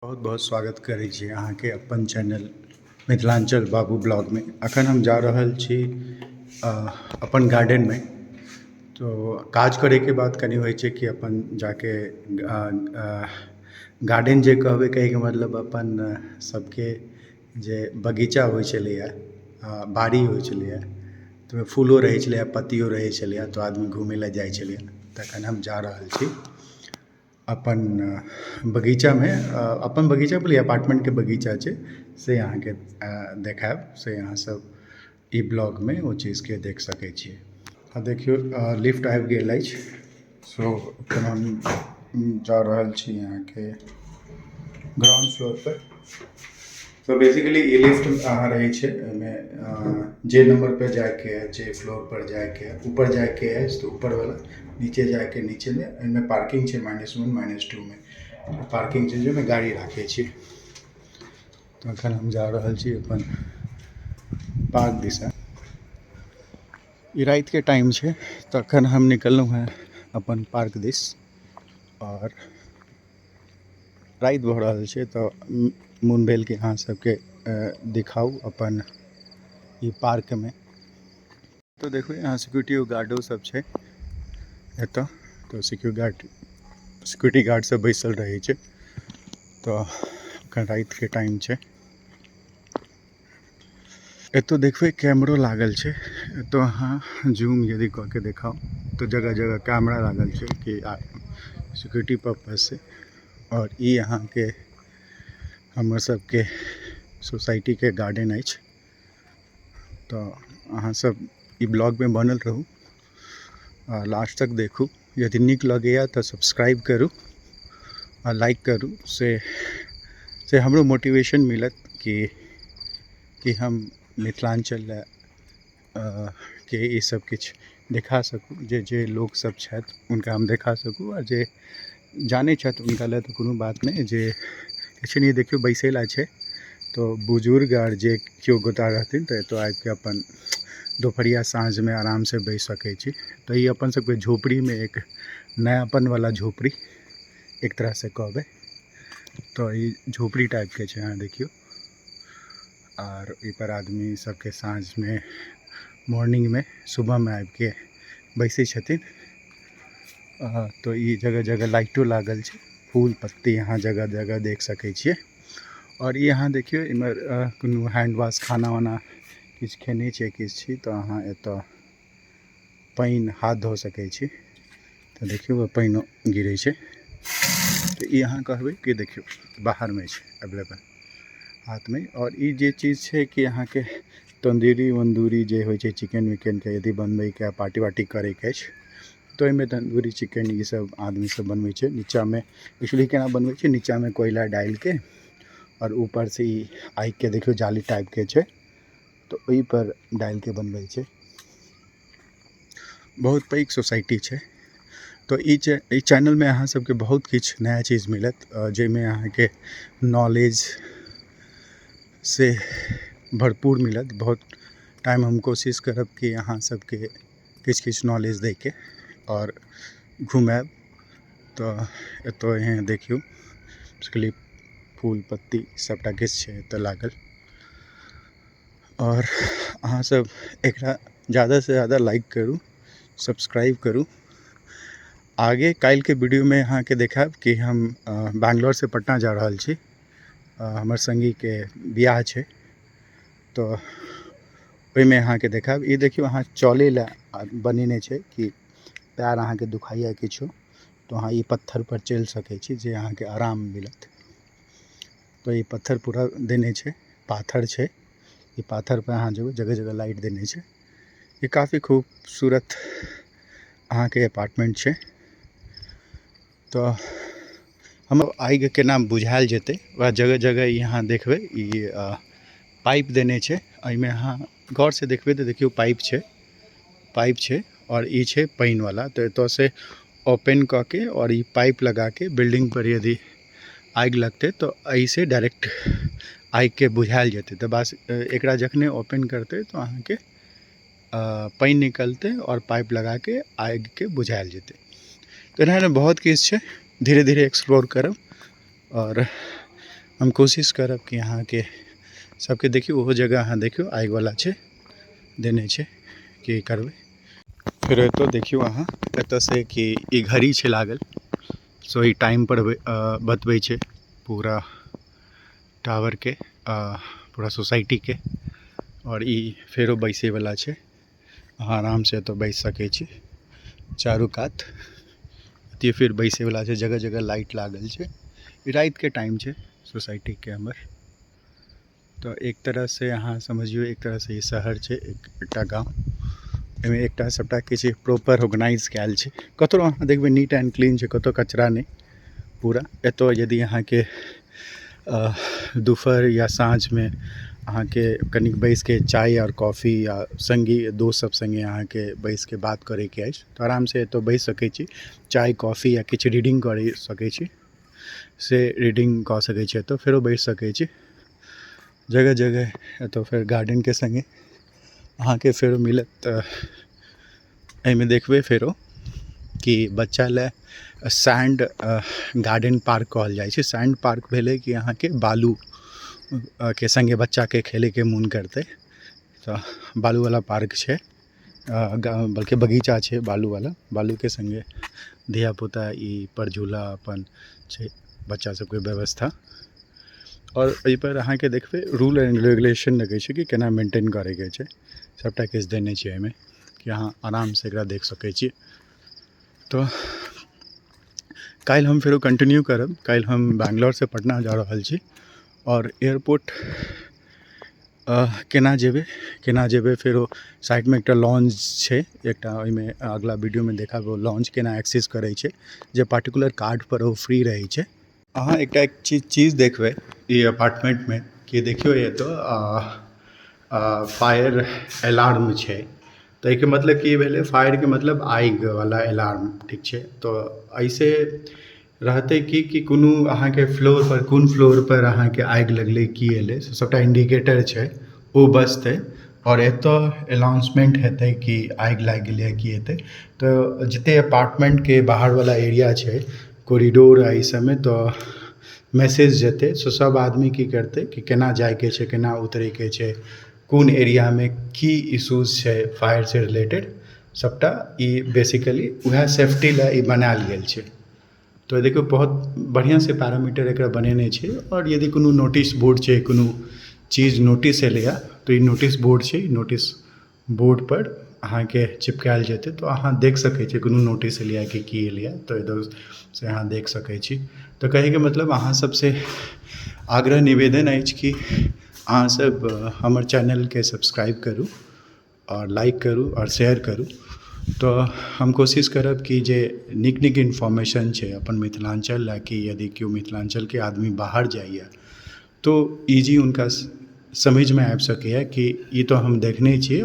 बहुत बहुत स्वागत करै छी अहाँके अपन चैनल मिथिलांचल बाबू ब्लॉग में। अखन हम जा रहल छी अपन गार्डन में। तो काज करे के बाद कनी होइ छै कि अपन जाके गार्डन जे कहबै कहे के मतलब अपन सबके जे बगीचा होइ छलैया, बाड़ी होइ छलैया, तो फूलो रहै छलैया, पत्तियो रहै छलैया, तो आदमी घूमै लए जाइ छलैया। तखन हम जा रहल छी अपन बगीचा में। अपन बगीचा बोलिए अपार्टमेंट के बगीचा छै से अहाँ के देखायब, से अहाँ सब ई ब्लॉग में ओ चीज के देख सकै छियै। देखियो लिफ्ट आबि गेल अछि। सो एखन हम जा रहल छी यहाँ के ग्राउंड फ्लोर पर। तो बेसिकली ई लिफ्ट अहाँ रहै छै में जे नंबर पे जाके है, जे फ्लोर पर जाके है, ऊपर जाके है तो ऊपर वाला, नीचे जाके नीचे में। इनमें पार्किंग छै -1 -2 में पार्किंग छै, जाहिमे गाड़ी राखै छी। तो अखन हम जा रहल छी अपन पार्क दिशा। ई रात के टाइम छै, तो अखन हम निकललहुँ हैं अपन पार्क दिस। और रात भऽ रहल छै, तो मोन भेल कि अहाँ सबके दिखाऊ अपन ई पार्क में। तो देखो यहाँ सिक्योरिटी गार्डो सब छै एतऽ। तो सिक्योरिटी गार्ड सब बैसल रहै छै। तो अखन रात के टाइम छै। एतो देखबै कैमरो लागल छै। तो अहाँ जूम यदि कऽ के देखाओ तो जगह जगह कैमरा लागल छै कि सिक्योरिटी पर्पज से। और ई अहाँ के हमर सबके सोसाइटी के गार्डन अछि। तो अहाँ सब ई ब्लॉग में बनल रहू, लास्ट तक देखू। यदि नीक लगैया तो सब्सक्राइब करू और लाइक करू, से हमरो मोटिवेशन मिलत कि हम मिथिलांचल के ई सब किछ देखा सकू। जे लोग सब छथि उनका हम देखा सकू, और जे जानै छथि उनका लेल तो कोनो बात नहीं। जे किछु नहीं, देखियो बैसेला छै। तो बुजुर्ग आर जे केओ गोटा रहथिन तो एतो आबि के अपन दोपहरिया साँझ में आराम से बैस सकै छी। तो ये अपन सबके झोपड़ी में एक नयापन वाला झोपड़ी एक तरह से कहबै। तो ये झोपड़ी टाइप के छै, अहाँ देखियो। और ई पर आदमी सबके साँझ में, मॉर्निंग में, सुबह में आबि के बैसै छथिन। तो ये जगह जगह लाइटो लागल छै, फूल पत्ती यहाँ जगह जगह देख सकै छियै। और ये अहाँ देखियो इमहर कोनो हैंड वाश, खाना वाना किछु खेने छै किछु छी तो अहाँ एतऽ पानि हाथ धो सकै छी। तो देखियो पानिओ गिरै छै। तो ये अहाँ कहबै कि देखियो बाहर में छै अवेलेबल हाथ में। और ये जे चीज़ छै कि अहाँ के तंदूरी वंदूरी जे होइ छै, चिकेन विकेन के यदि बनबै के पार्टी वार्टी करे के अछि तो एहिमे तंदूरी चिकेन ये सब आदमी सब बनबै छै। नीचा में एक्चुअली केना बनबै छै, नीचा में कोयला डालि के और ऊपर से ई आगि के देखियो जाली टाइप के छै, तो ओहि पर डालि के बनबै छै। बहुत पैघ सोसाइटी छै। तो ई चैनल में अहाँ सबके बहुत किछु नया चीज मिलत, जाहिमे अहाँ के नॉलेज से भरपूर मिलत। बहुत टाइम हम कोशिश करब कि अहाँ सबके किछु किछु नॉलेज दै के और घुमाएब। तो एतो यहाँ देखियो बेसिकली फूल पत्ती सबटा किछु छै एतऽ लागल। और अहाँ सब एकरा ज़्यादा से ज़्यादा लाइक करू, सब्सक्राइब करू। आगे काल्हि के वीडियो में अहाँ के देखाब कि हम बैंगलोर से पटना जा रहल छी। हमर संगी के बियाह छै, तो ओहिमे अहाँ के देखाब। ई देखियो अहाँ चले ला बनेने छै कि पैर अहाँ के दुखाइया किछो तो अहाँ ई पत्थर पर चलि सकै छी, जे अहाँ के आराम मिलत। तो ये पत्थर पूरा देने छै, पाथर छै। ये पाथर पर अहाँ जेबै, जगह जगह लाइट देने छै। ये काफ़ी खूबसूरत अहाँ के अपार्टमेंट छै। तो हम आगि केना बुझायल जेतै, वह जगह जगह यहाँ देखबै ई पाइप देने छै। एहिमे अहाँ गौर से देखबै तो देखियो पाइप छै और ई छै पानि वाला। तो एतऽ से ओपन कऽ के और ई पाइप लगा के बिल्डिंग पर यदि आगि लगतै तो एहि से डायरेक्ट आगि के बुझायल जेतै। तो बस एकरा जखने ओपन करतै तो अहाँ के पानि निकलतै और पाइप लगा के आगि के बुझायल जेतै। तो एना बहुत किछु छै, धीरे धीरे एक्सप्लोर करब। और हम कोशिश करब कि अहाँके सबके देखियौ ओहो जगह अहाँ देखियौ आगिवला छै देने छै कि करबै। फेर एतऽ देखियौ अहाँ एतऽसँ कि ई घड़ी छै लागल, सो ई टाइमपर बतबै छै पूरा टावरके पूरा सोसाइटीके। और ई फेरो बैसैवला छै, अहाँ आरामसँ एतऽ बैस सकै छी चारू कात। ये फिर बैसैवला छै, जगह जगह लाइट लागल छै। ई रातिके टाइम छै सोसाइटीके अंदर। तो एक तरहसँ अहाँ समझियौ एक तरहसँ ई शहर छै, एकटा गाँव। एहिमे एकटा सबटा किछु प्रॉपर ऑर्गेनाइज कयल छै, कतहु अहाँ देखबै नीट एंड क्लीन छै, कतहु कचरा नहि पूरा। एतऽ यदि अहाँके दुपहर या साँझमे अहाँके कनिक बैसिके चाय और कॉफ़ी या संगी दोस्त सब संगे अहाँके बैसिके बात करैके अछि तऽ आरामसँ एतऽ बैस सकै छी, चाय कॉफ़ी या किछु रीडिंग करि सकै छी, से रीडिंग कऽ सकै छी एतऽ, फेरो बैस सकै छी। जगह जगह एतऽ फेर गार्डनके संगे अहाँके फेरो मिलत। एहिमे देखबै फेरो कि बच्चा लए सैंड गार्डन पार्क कहल जाइ छै। सैंड पार्क भेलै कि अहाँके बालू के संगे बच्चाके खेलैके मोन करतै तऽ बालूवला पार्क छै, बल्कि बगीचा छै बालूवला। बालूके संगे धियापुता ई पर झूला अपन छै बच्चा सबके व्यवस्था। और एहिपर अहाँके देखबै रूल एंड रेगुलेशन लगै छै कि केना मेंटेन करैके छै, सबटा किछु देने छै एहिमे कि अहाँ आरामसँ एकरा देख सकै छी। तऽ काल्हि हम फेरो कंटिन्यू करब। काल्हि हम बैंगलोरसँ पटना जा रहल छी और एयरपोर्ट केना जेबै फेरो साइडमे एकटा लॉन्च छै एकटा, ओहिमे अगला वीडियोमे देखब ओ लॉन्च केना एक्सेस करै छै, जे पर्टिकुलर कार्डपर ओ फ्री रहै छै। अहाँ एकटा चीज देखबै ई अपार्टमेंटमे कि देखियौ एतऽ फायर अलार्म छै। तऽ एहिके मतलब की भेलै, फायरके मतलब आगिवला अलार्म, ठीक छै। तऽ एहिसँ रहतै कि कोनो अहाँके फ्लोरपर कोन फ्लोरपर अहाँके आगि लगलै की एलै से सबटा इंडिकेटर छै ओ बजतै और एतऽ अनाउंसमेंट हेतै कि आगि लागि गेलै की हेतै। तऽ जते अपार्टमेंटके बाहरवला एरिया छै कॉरिडोर आ ई सबमे तऽ मैसेज जेतै, सो सब आदमी की करतै कि केना जाइके छै, केना उतरैके छै, कोन एरियामे की इश्यूज छै फायरसँ रिलेटेड, सबटा ई बेसिकली वएह सेफ्टी लए ई बनायल गेल छै। तो देखियौ बहुत बढ़िआँसँ पैरामीटर एकरा बनेने छै। और यदि कोनो नोटिस बोर्ड छै, कोनो चीज नोटिस एलैए तऽ ई नोटिस बोर्ड छै, नोटिस बोर्डपर अहाँके चिपकायल जेतै तऽ अहाँ देख सकै छियै कोनो नोटिस एलैए कि की एलैए, तऽ इधरसँ अहाँ देख सकै छी। तऽ कहैके मतलब अहाँ सबसँ आग्रह निवेदन अछि कि अहाँ सब हमर चैनलके सब्सक्राइब करू और लाइक करू और शेयर करू। तऽ हम कोशिश करब कि जे नीक नीक इन्फॉर्मेशन छै अपन मिथिलाञ्चल लए, कि यदि केओ मिथिलाञ्चलके आदमी बाहर जाइए तो ईजी हुनका समझमे आबि सकैए कि ई तो हम देखने छियै।